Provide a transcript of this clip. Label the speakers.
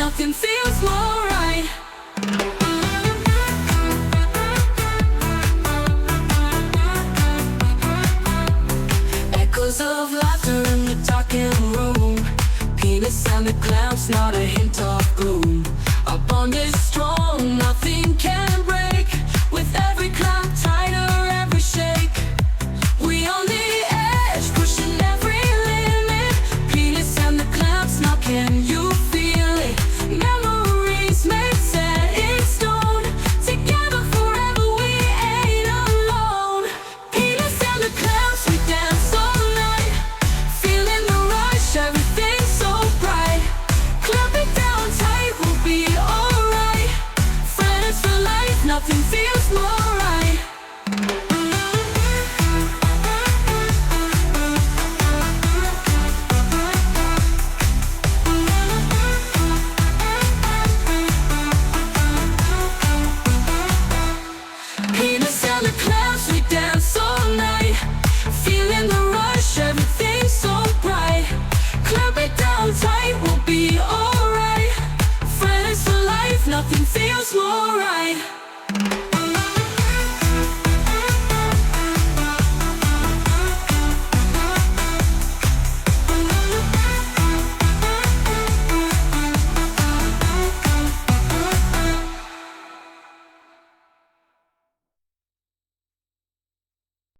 Speaker 1: nothing feels more right. Echoes of laughter in the darkened room, penis and the clouds, not a hint of gloom. Our bond is strong, nothing can break.